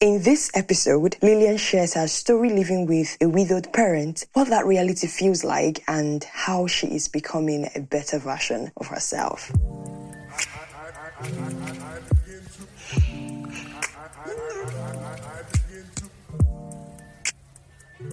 In this episode, Lillian shares her story living with a widowed parent, what that reality feels like, and how she is becoming a better version of herself.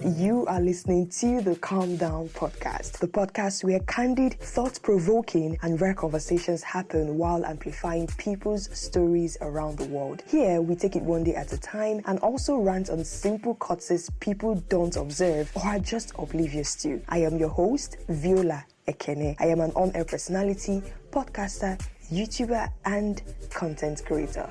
You are listening to the Calm Down podcast, the podcast where candid, thought-provoking, and rare conversations happen while amplifying people's stories around the world. Here, we take it one day at a time and also rant on simple causes people don't observe or are just oblivious to. I am your host, Widowedparent. I am an on-air personality, podcaster, YouTuber, and content creator.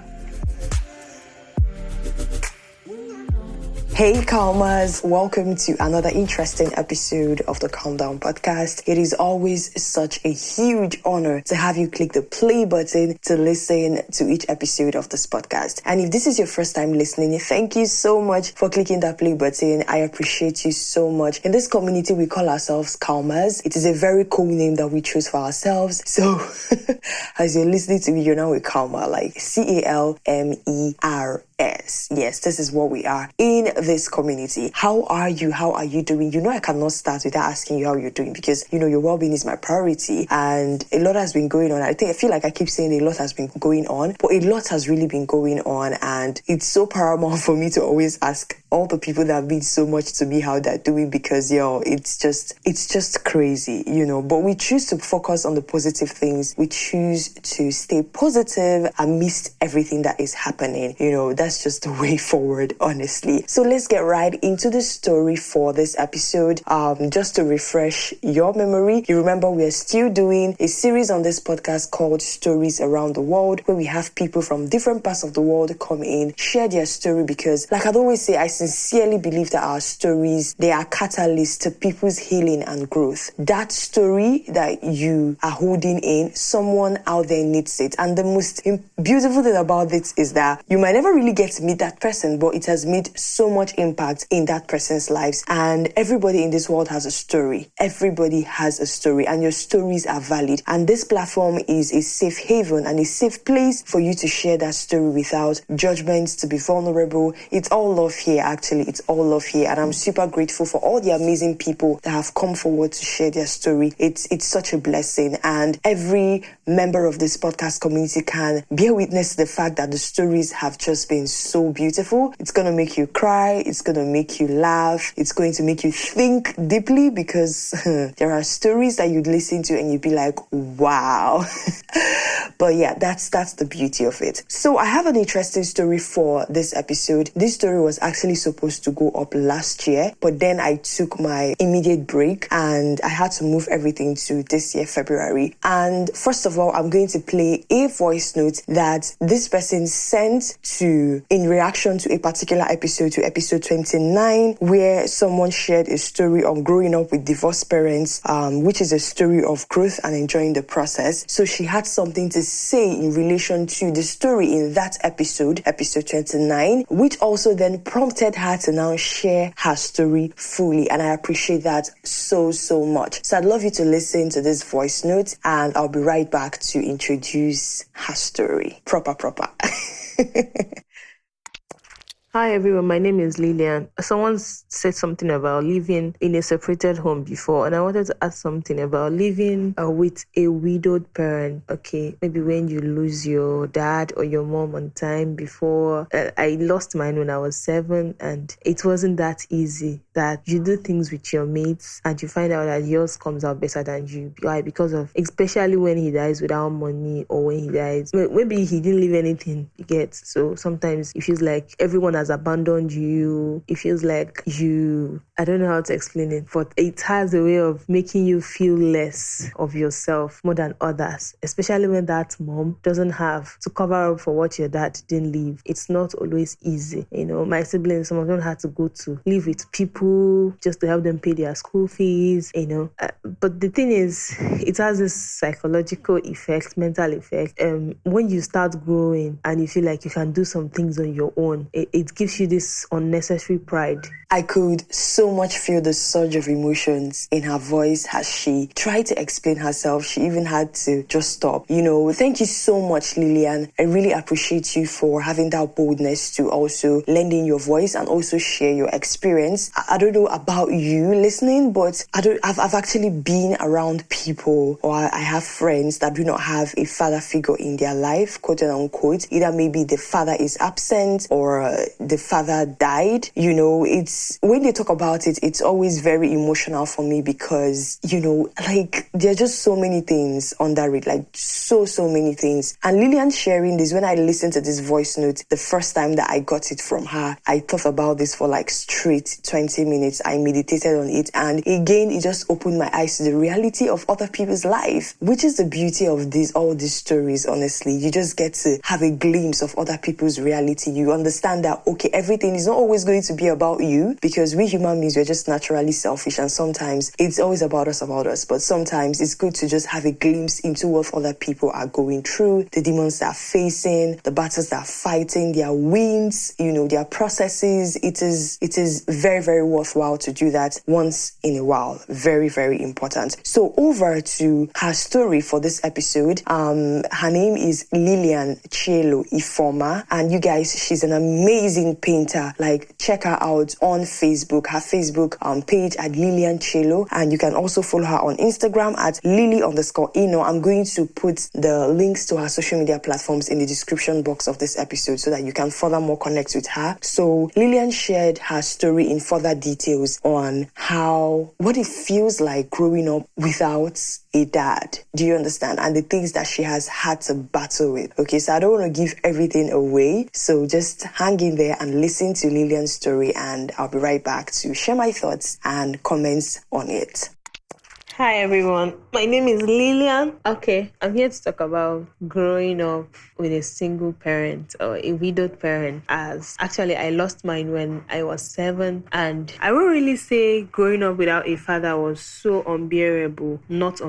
Hey Calmers, welcome to another interesting episode of the Calm Down podcast. It is always such a huge honor to have you click the play button to listen to each episode of this podcast. And if this is your first time listening, thank you so much for clicking that play button. I appreciate you so much. In this community, we call ourselves Calmers. It is a very cool name that we choose for ourselves. So as you're listening to me, you're now a Calmer, like CALMER. Yes, this is what we are in this community. How are you? How are you doing? You know, I cannot start without asking you how you're doing because, you know, your well-being is my priority and a lot has been going on. I feel like I keep saying a lot has been going on, but a lot has really been going on and it's so paramount for me to always ask all the people that have been so much to me how they're doing because, it's just crazy, you know, but we choose to focus on the positive things. We choose to stay positive amidst everything that is happening, you know. That's just the way forward, honestly. So let's get right into the story for this episode. Just to refresh your memory, you remember we are still doing a series on this podcast called Stories Around the World, where we have people from different parts of the world come in, share their story because, like I'd always say, I sincerely believe that our stories, they are catalysts to people's healing and growth. That story that you are holding in, someone out there needs it. And the most beautiful thing about it is that you might never really get to meet that person, but it has made so much impact in that person's lives. And everybody in this world has a story. Everybody has a story and your stories are valid. And this platform is a safe haven and a safe place for you to share that story without judgments, to be vulnerable. It's all love here, actually. It's all love here. And I'm super grateful for all the amazing people that have come forward to share their story. It's such a blessing. And every member of this podcast community can bear witness to the fact that the stories have just been so beautiful. It's going to make you cry. It's going to make you laugh. It's going to make you think deeply because there are stories that you'd listen to and you'd be like, wow. But yeah, that's the beauty of it. So I have an interesting story for this episode. This story was actually supposed to go up last year, but then I took my immediate break and I had to move everything to this year, February. And first of all, I'm going to play a voice note that this person sent in reaction to a particular episode, to episode 29, where someone shared a story on growing up with divorced parents, which is a story of growth and enjoying the process. So she had something to say in relation to the story in that episode 29, which also then prompted her to now share her story fully. And I appreciate that so much. So I'd love you to listen to this voice note and I'll be right back to introduce her story. Proper. Hi everyone, my name is Lillian. Someone said something about living in a separated home before, and I wanted to add something about living with a widowed parent. Okay, maybe when you lose your dad or your mom on time before. I lost mine when I was 7, and it wasn't that easy. That you do things with your mates and you find out that yours comes out better than you. Why? Because of, especially when he dies without money or when he dies, maybe he didn't leave anything, you get. So sometimes it feels like everyone has abandoned you. It feels like I don't know how to explain it, but it has a way of making you feel less of yourself more than others, especially when that mom doesn't have to cover up for what your dad didn't leave. It's not always easy. You know, my siblings, some of them had to go to live with people just to help them pay their school fees, you know. But the thing is, it has this psychological effect, mental effect. When you start growing and you feel like you can do some things on your own, it gives you this unnecessary pride. I could so much feel the surge of emotions in her voice as she tried to explain herself. She even had to just stop. Thank you so much, Lillian. I really appreciate you for having that boldness to also lend in your voice and also share your experience. I don't know about you listening, but I've actually been around people, or I have friends that do not have a father figure in their life, quote and unquote. Either maybe the father is absent or the father died. It's when they talk about it, it's always very emotional for me because, there are just so many things under it, like so many things. And Lillian sharing this, when I listened to this voice note, the first time that I got it from her, I thought about this for like straight 20 minutes. I meditated on it. And again, it just opened my eyes to the reality of other people's life, which is the beauty of all these stories, honestly. You just get to have a glimpse of other people's reality. You understand that, okay, everything is not always going to be about you, because we human beings, we're just naturally selfish, and sometimes it's always about us, but sometimes it's good to just have a glimpse into what other people are going through, the demons they're facing, the battles they're fighting, their wins, their processes. It is very, very worthwhile to do that once in a while. Very, very important. So over to her story for this episode. Her name is Lillian Chielo Ifoma, and you guys, she's an amazing painter. Like, check her out on Facebook, her Facebook page at Lillian Chielo, and you can also follow her on Instagram at Lily_Eno. I'm going to put the links to her social media platforms in the description box of this episode so that you can furthermore connect with her. So Lillian shared her story in further details on what it feels like growing up without a dad. Do you understand? And the things that she has had to battle with. Okay, so I don't want to give everything away. So just hang in there and listen to Lillian's story, and I'll be right back to share my thoughts and comments on it. Hi everyone, my name is Lillian. Okay, I'm here to talk about growing up with a single parent or a widowed parent. As actually I lost mine when I was 7, and I won't really say growing up without a father was so not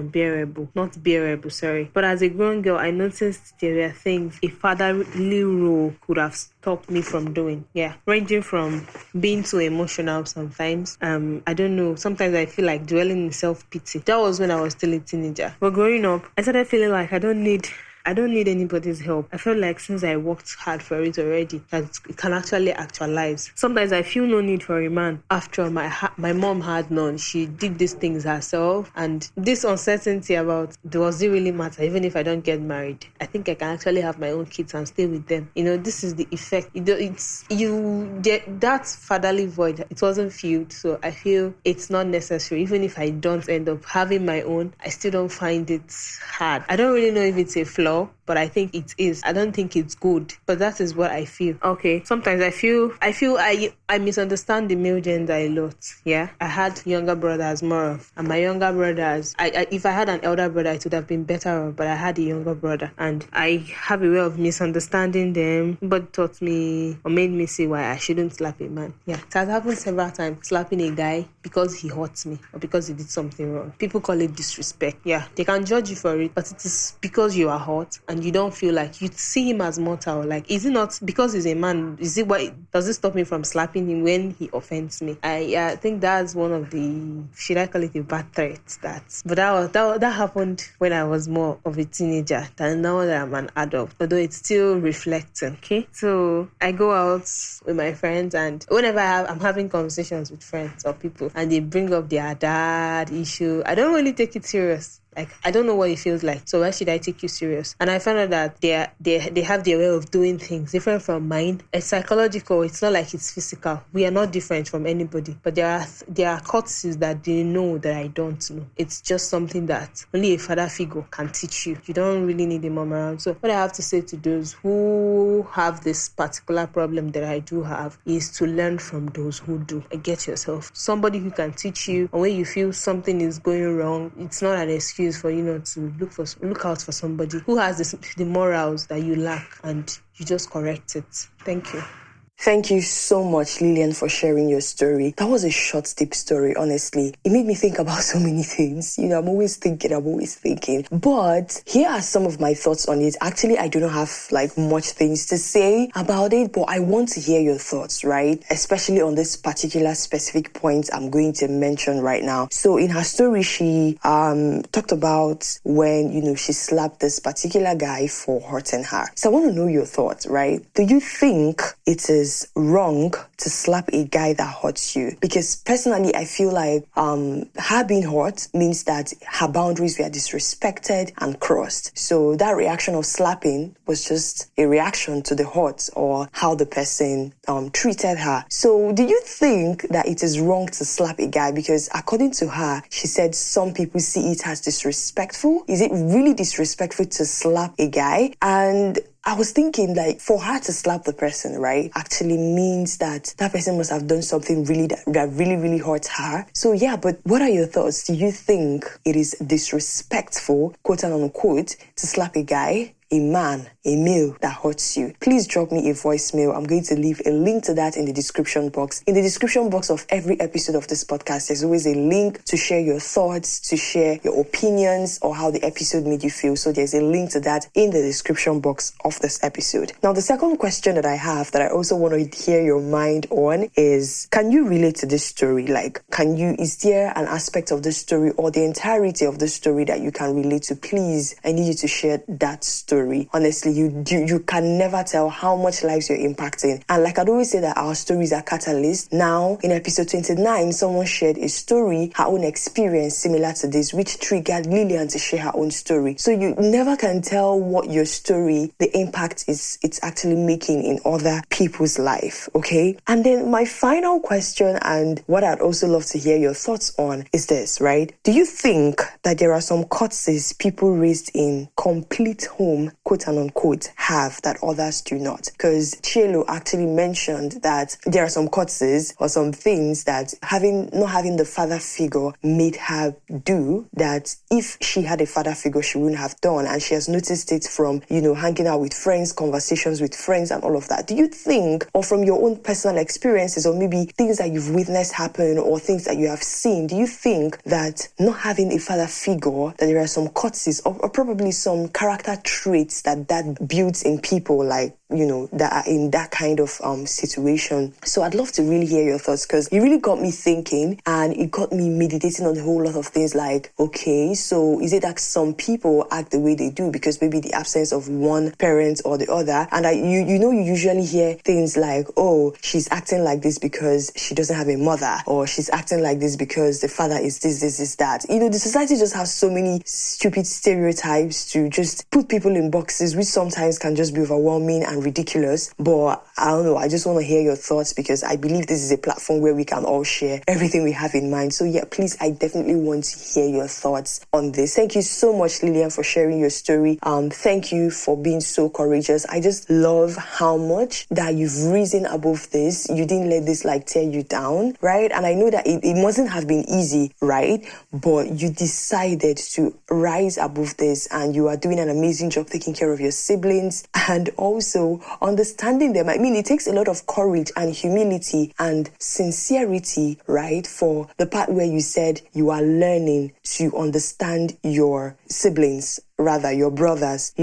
bearable, sorry. But as a grown girl, I noticed there were things a fatherly role could have stopped me from doing. Ranging from being too emotional sometimes. I don't know, sometimes I feel like dwelling in self-pity. That was when I was still a teenager. But growing up, I started feeling like I don't need anybody's help. I felt like since I worked hard for it already, that it can actually actualize. Sometimes I feel no need for a man. After all, my mom had none. She did these things herself, and this uncertainty about does it really matter even if I don't get married? I think I can actually have my own kids and stay with them. This is the effect. That fatherly void, it wasn't filled, so I feel it's not necessary. Even if I don't end up having my own, I still don't find it hard. I don't really know if it's a flaw, but I think it is. I don't think it's good, but that is what I feel. Okay, sometimes I feel I misunderstand the male gender a lot. I had younger brothers more of, and my younger brothers, if I had an elder brother, it would have been better off, but I had a younger brother, and I have a way of misunderstanding them, but taught me or made me see why I shouldn't slap a man. It has happened several times, slapping a guy because he hurts me or because he did something wrong. People call it disrespect. They can judge you for it, but it is because you are hurt and you don't feel like you see him as mortal. Like, is it not because he's a man? Does it stop me from slapping him when he offends me? I think that's one of the, should I call it a bad trait? But that happened when I was more of a teenager than now that I'm an adult, although it's still reflecting. Okay, so I go out with my friends, and whenever I'm having conversations with friends or people and they bring up their dad issue, I don't really take it serious. Like, I don't know what it feels like, so why should I take you serious? And I found out that they have their way of doing things different from mine. It's psychological. It's not like it's physical. We are not different from anybody, but there are courtesies that they know that I don't know. It's just something that only a father figure can teach you. You don't really need a mom around. So what I have to say to those who have this particular problem that I do have is to learn from those who do. And get yourself somebody who can teach you, and when you feel something is going wrong, it's not an excuse for you not to look out for somebody who has the morals that you lack, and you just correct it. Thank you. Thank you so much, Lillian, for sharing your story. That was a short, deep story, honestly. It made me think about so many things. I'm always thinking. But here are some of my thoughts on it. Actually, I do not have much things to say about it, but I want to hear your thoughts, right? Especially on this particular specific point I'm going to mention right now. So in her story, she talked about when, she slapped this particular guy for hurting her. So I want to know your thoughts, right? Do you think it is wrong to slap a guy that hurts you? Because personally, I feel like her being hurt means that her boundaries were disrespected and crossed. So that reaction of slapping was just a reaction to the hurt or how the person treated her. So do you think that it is wrong to slap a guy? Because according to her, she said some people see it as disrespectful. Is it really disrespectful to slap a guy? And I was thinking for her to slap the person, right, actually means that that person must have done something really that really hurt her. So yeah, but what are your thoughts? Do you think it is disrespectful, quote unquote, to slap a guy, a man, a male that hurts you? Please drop me a voicemail. I'm going to leave a link to that in the description box. In the description box of every episode of this podcast, there's always a link to share your thoughts, to share your opinions, or how the episode made you feel. So there's a link to that in the description box of this episode. Now, the second question that I have that I also want to hear your mind on is, can you relate to this story? Is there an aspect of this story or the entirety of the story that you can relate to? Please, I need you to share that story. Honestly, you can never tell how much lives you're impacting. And like I'd always say that our stories are catalysts. Now, in episode 29, someone shared a story, her own experience similar to this, which triggered Lillian to share her own story. So you never can tell what your story, the impact it's actually making in other people's life, okay? And then my final question, and what I'd also love to hear your thoughts on, is this, right? Do you think that there are some courtesies people raised in complete home, quote unquote, have that others do not? Because Chelo actually mentioned that there are some courtesies or some things that not having the father figure made her do that if she had a father figure she wouldn't have done, and she has noticed it from hanging out with friends, conversations with friends, and all of that. Do you think, or from your own personal experiences, or maybe things that you've witnessed happen or things that you have seen, do you think that not having a father figure, that there are some courtesies or probably some character traits that builds in people that are in that kind of situation? So I'd love to really hear your thoughts, because it really got me thinking and it got me meditating on a whole lot of things okay, so is it that some people act the way they do because maybe the absence of one parent or the other? And you usually hear things like, oh, she's acting like this because she doesn't have a mother, or she's acting like this because the father is this, that. The society just has so many stupid stereotypes to just put people in boxes, which sometimes can just be overwhelming and ridiculous. But I don't know, I just want to hear your thoughts, because I believe this is a platform where we can all share everything we have in mind. So yeah, please, I definitely want to hear your thoughts on this. Thank you so much, Lillian, for sharing your story. Thank you for being so courageous. I just love how much that you've risen above this. You didn't let this tear you down, right? And I know that it mustn't have been easy, right? But you decided to rise above this, and you are doing an amazing job taking care of your siblings and also understanding them. I mean, it takes a lot of courage and humility and sincerity, right? For the part where you said you are learning to understand your siblings, rather your brothers,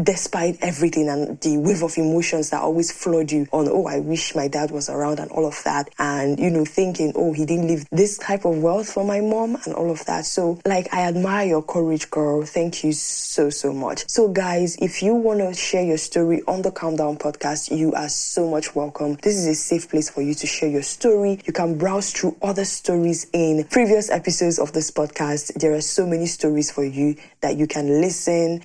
despite everything and the wave of emotions that always flood you on, oh, I wish my dad was around and all of that. And, thinking, oh, he didn't leave this type of wealth for my mom and all of that. So I admire your courage, girl. Thank you so much. So guys, if you want to share your story on the Calm Down podcast, you are so much welcome. This is a safe place for you to share your story. You can browse through other stories in previous episodes of this podcast. There are so many stories for you that you can listen,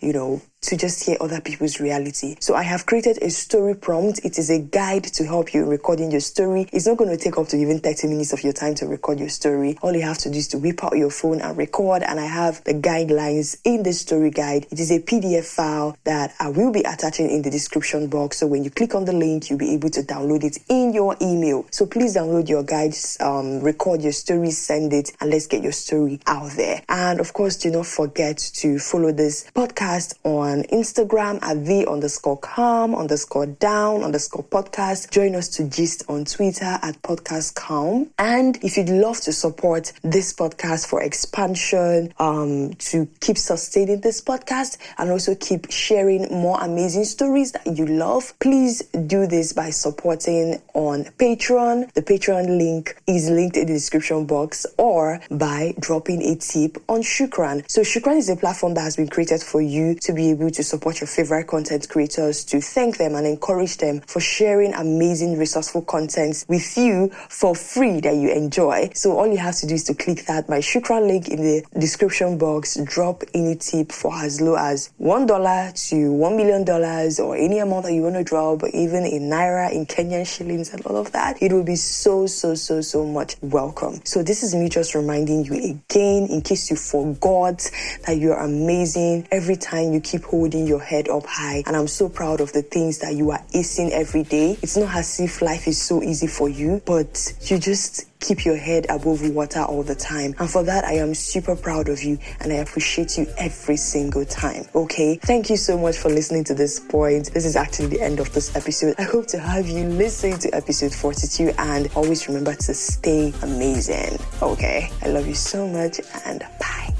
to just hear other people's reality. So I have created a story prompt. It is a guide to help you in recording your story. It's not going to take up to even 30 minutes of your time to record your story. All you have to do is to whip out your phone and record. And I have the guidelines in the story guide. It is a PDF file that I will be attaching in the description box. So when you click on the link, you'll be able to download it in your email. So please download your guides, record your story, send it, and let's get your story out there. And of course, do not forget to follow this podcast on on Instagram at the_calm_down_podcast. Join us to gist on Twitter at podcast calm. And if you'd love to support this podcast for expansion, to keep sustaining this podcast and also keep sharing more amazing stories that you love, please do this by supporting on Patreon. The Patreon link is linked in the description box, or by dropping a tip on Shukran. So Shukran is a platform that has been created for you to be able to support your favorite content creators, to thank them and encourage them for sharing amazing resourceful content with you for free that you enjoy. So all you have to do is to click that my Shukran link in the description box, drop any tip for as low as $1 to $1 million, or any amount that you want to drop, even in Naira, in Kenyan shillings and all of that. It will be so much welcome. So this is me just reminding you again, in case you forgot, that you're amazing every time you keep holding your head up high. And I'm so proud of the things that you are acing every day. It's not as if life is so easy for you, but you just keep your head above water all the time. And for that, I am super proud of you and I appreciate you every single time. Okay? Thank you so much for listening to this point. This is actually the end of this episode. I hope to have you listen to episode 42, and always remember to stay amazing. Okay? I love you so much, and bye.